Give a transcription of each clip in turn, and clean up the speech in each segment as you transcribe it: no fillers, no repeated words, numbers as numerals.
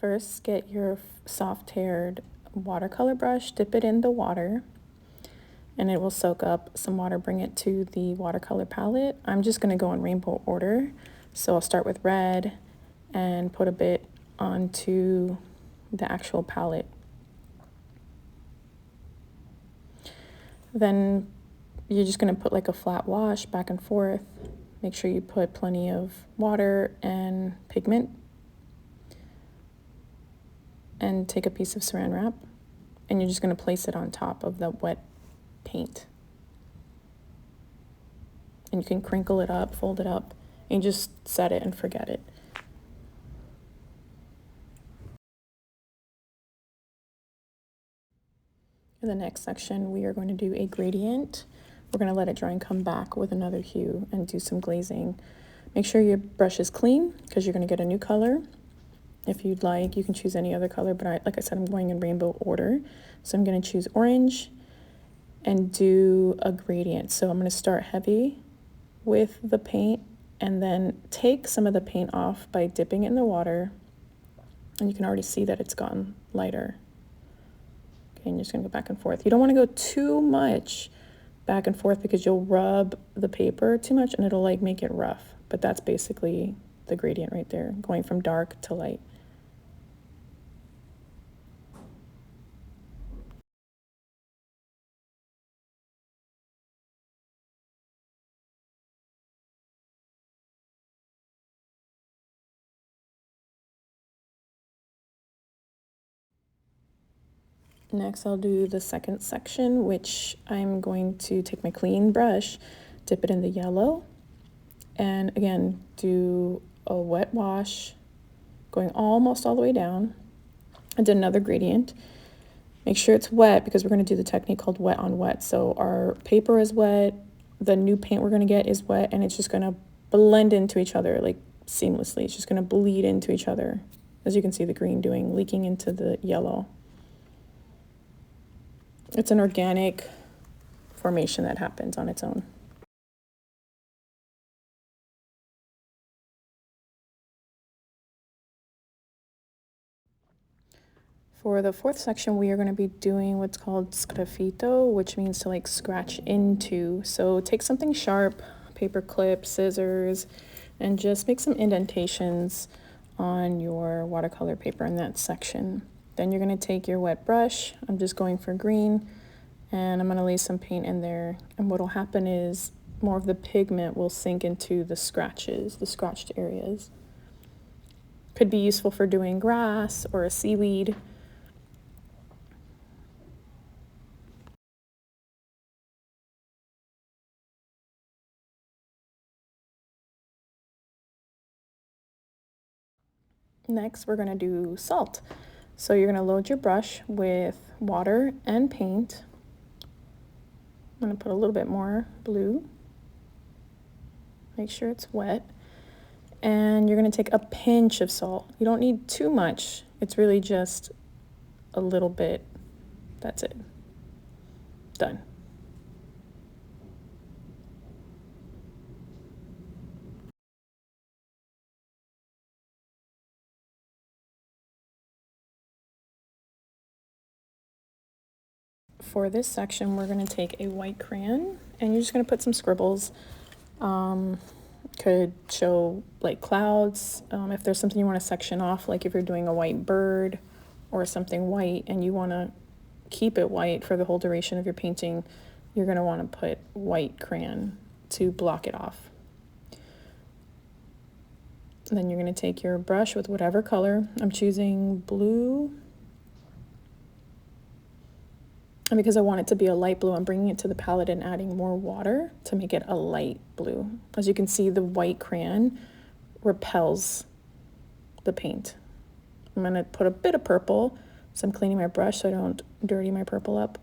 First, get your soft-haired watercolor brush, dip it in the water, and it will soak up some water. Bring it to the watercolor palette. I'm just going to go in rainbow order. So I'll start with red and put a bit onto the actual palette. Then you're just going to put like a flat wash back and forth. Make sure you put plenty of water and pigment. And take a piece of saran wrap, and you're just going to place it on top of the wet paint. And you can crinkle it up, fold it up, and just set it and forget it. In the next section, we are going to do a gradient. We're going to let it dry and come back with another hue and do some glazing. Make sure your brush is clean because you're going to get a new color. If you'd like, you can choose any other color, but like I said, I'm going in rainbow order. So I'm going to choose orange and do a gradient. So I'm going to start heavy with the paint and then take some of the paint off by dipping it in the water. And you can already see that it's gotten lighter. Okay, and you're just going to go back and forth. You don't want to go too much back and forth because you'll rub the paper too much and it'll like make it rough. But that's basically the gradient right there, going from dark to light. Next, I'll do the second section, which I'm going to take my clean brush, dip it in the yellow, and again, do a wet wash, going almost all the way down. I did another gradient. Make sure it's wet because we're going to do the technique called wet on wet. So our paper is wet, the new paint we're going to get is wet, and it's just going to blend into each other like seamlessly. It's just going to bleed into each other. As you can see the green leaking into the yellow. It's an organic formation that happens on its own. For the fourth section, we are going to be doing what's called sgraffito, which means to like scratch into. So take something sharp, paper clip, scissors, and just make some indentations on your watercolor paper in that section. Then you're going to take your wet brush. I'm just going for green, and I'm going to lay some paint in there. And what will happen is more of the pigment will sink into the scratches, the scratched areas. Could be useful for doing grass or a seaweed. Next, we're going to do salt. So you're going to load your brush with water and paint. I'm going to put a little bit more blue. Make sure it's wet. And you're going to take a pinch of salt. You don't need too much. It's really just a little bit. That's it. Done. For this section, we're going to take a white crayon and you're just going to put some scribbles. Could show like clouds. If there's something you want to section off, like if you're doing a white bird or something white and you want to keep it white for the whole duration of your painting, you're going to want to put white crayon to block it off. And then you're going to take your brush with whatever color. I'm choosing blue. And because I want it to be a light blue, I'm bringing it to the palette and adding more water to make it a light blue. As you can see, the white crayon repels the paint. I'm going to put a bit of purple, so I'm cleaning my brush so I don't dirty my purple up.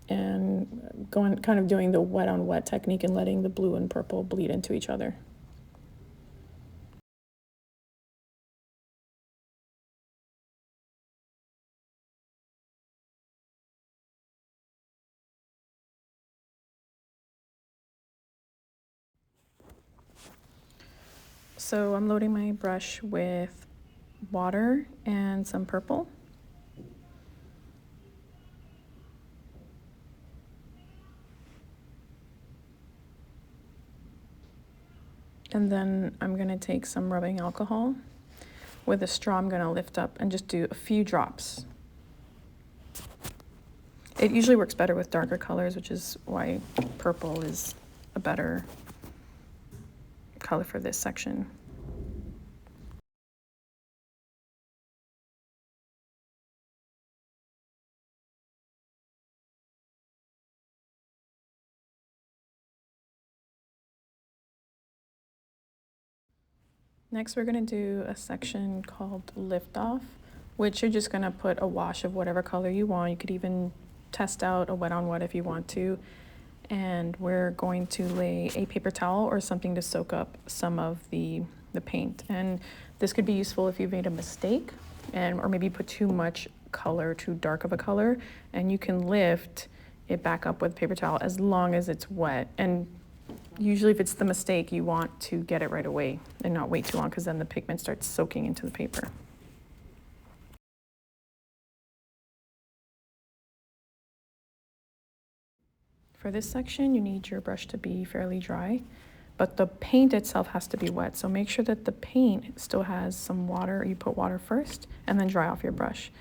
And kind of doing the wet on wet technique and letting the blue and purple bleed into each other. So I'm loading my brush with water and some purple. And then I'm gonna take some rubbing alcohol. With a straw, I'm gonna lift up and just do a few drops. It usually works better with darker colors, which is why purple is a better color for this section. Next, we're going to do a section called Lift Off, which you're just going to put a wash of whatever color you want. You could even test out a wet on wet if you want to. And we're going to lay a paper towel or something to soak up some of the paint. And this could be useful if you've made a mistake or maybe put too much color, too dark of a color, and you can lift it back up with paper towel as long as it's wet. And usually if it's the mistake, you want to get it right away and not wait too long, because then the pigment starts soaking into the paper. For this section, you need your brush to be fairly dry, but the paint itself has to be wet. So make sure that the paint still has some water. You put water first and then dry off your brush.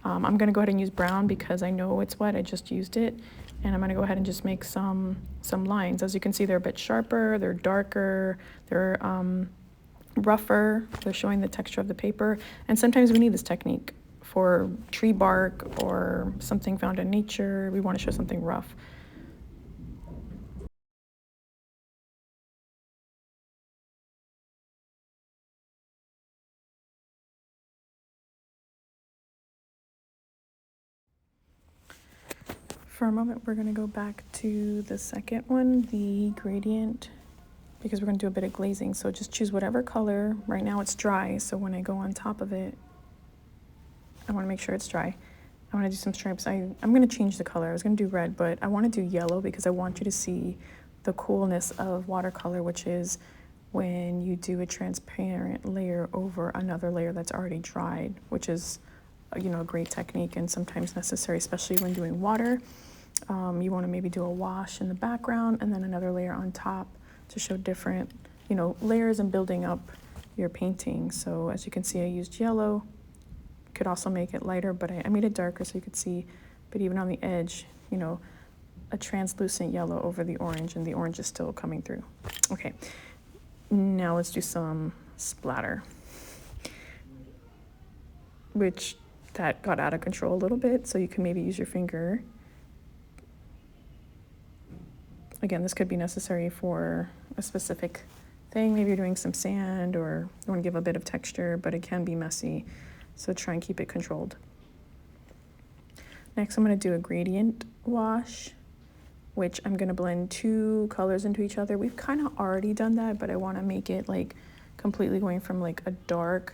I'm gonna go ahead and use brown because I know it's wet, I just used it. And I'm gonna go ahead and just make some lines. As you can see, they're a bit sharper, they're darker, they're rougher, they're showing the texture of the paper. And sometimes we need this technique for tree bark or something found in nature. We wanna show something rough. For a moment, we're gonna go back to the second one, the gradient, because we're gonna do a bit of glazing. So just choose whatever color. Right now it's dry, so when I go on top of it, I wanna make sure it's dry. I wanna do some stripes. I'm gonna change the color. I was gonna do red, but I wanna do yellow because I want you to see the coolness of watercolor, which is when you do a transparent layer over another layer that's already dried, which is a great technique and sometimes necessary, especially when doing water. You want to maybe do a wash in the background and then another layer on top to show different, layers and building up your painting. So as you can see, I used yellow. Could also make it lighter, but I made it darker so you could see. But even on the edge, a translucent yellow over the orange, and the orange is still coming through. Okay, now let's do some splatter, which that got out of control a little bit, so you can maybe use your finger. Again, this could be necessary for a specific thing. Maybe you're doing some sand or you want to give a bit of texture, but it can be messy, so try and keep it controlled. Next, I'm going to do a gradient wash, which I'm going to blend two colors into each other. We've kind of already done that, but I want to make it like completely going from like a dark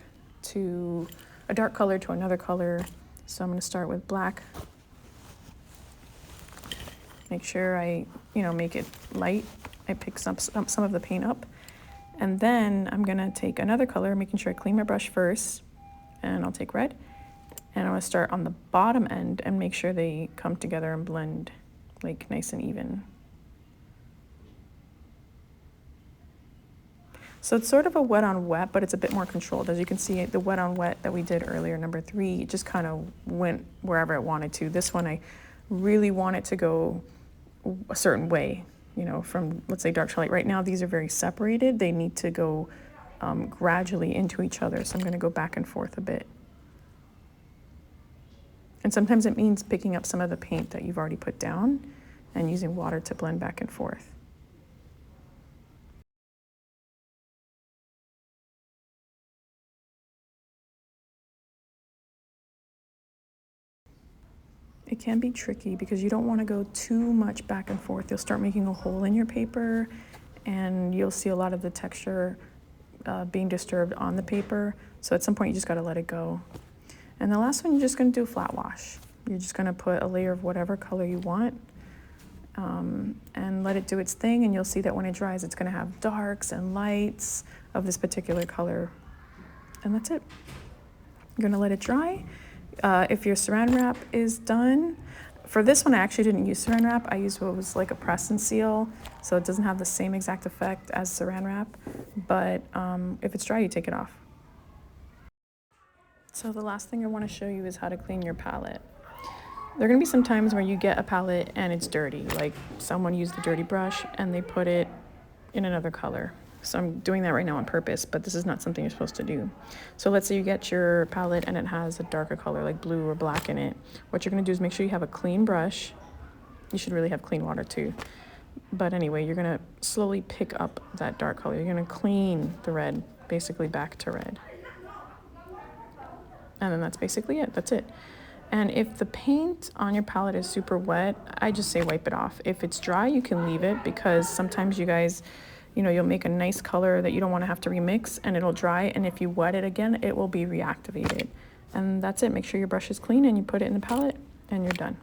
color to another color. So I'm going to start with black. Make sure I, make it light. I pick some of the paint up. And then I'm going to take another color, making sure I clean my brush first. And I'll take red. And I'm going to start on the bottom end and make sure they come together and blend like nice and even. So it's sort of a wet on wet, but it's a bit more controlled. As you can see, the wet on wet that we did earlier, number 3, it just kind of went wherever it wanted to. This one, I really want it to go a certain way, from, let's say, dark to light. Right now, these are very separated. They need to go gradually into each other. So I'm going to go back and forth a bit. And sometimes it means picking up some of the paint that you've already put down and using water to blend back and forth. It can be tricky because you don't want to go too much back and forth. You'll start making a hole in your paper and you'll see a lot of the texture being disturbed on the paper. So at some point you just got to let it go. And the last one, you're just going to do a flat wash. You're just going to put a layer of whatever color you want. and let it do its thing, and you'll see that when it dries, it's going to have darks and lights of this particular color. And that's it. You're going to let it dry. If your saran wrap is done, for this one I actually didn't use saran wrap. I used what was like a press and seal, so it doesn't have the same exact effect as saran wrap, but if it's dry, you take it off. So the last thing I want to show you is how to clean your palette. There are going to be some times where you get a palette and it's dirty, like someone used a dirty brush and they put it in another color. So I'm doing that right now on purpose, but this is not something you're supposed to do. So let's say you get your palette and it has a darker color like blue or black in it. What you're going to do is make sure you have a clean brush. You should really have clean water too. But anyway, you're going to slowly pick up that dark color. You're going to clean the red basically back to red. And then that's basically it. That's it. And if the paint on your palette is super wet, I just say wipe it off. If it's dry, you can leave it, because sometimes you guys, you know, you'll make a nice color that you don't want to have to remix and it'll dry. And if you wet it again, it will be reactivated. And that's it. Make sure your brush is clean and you put it in the palette and you're done.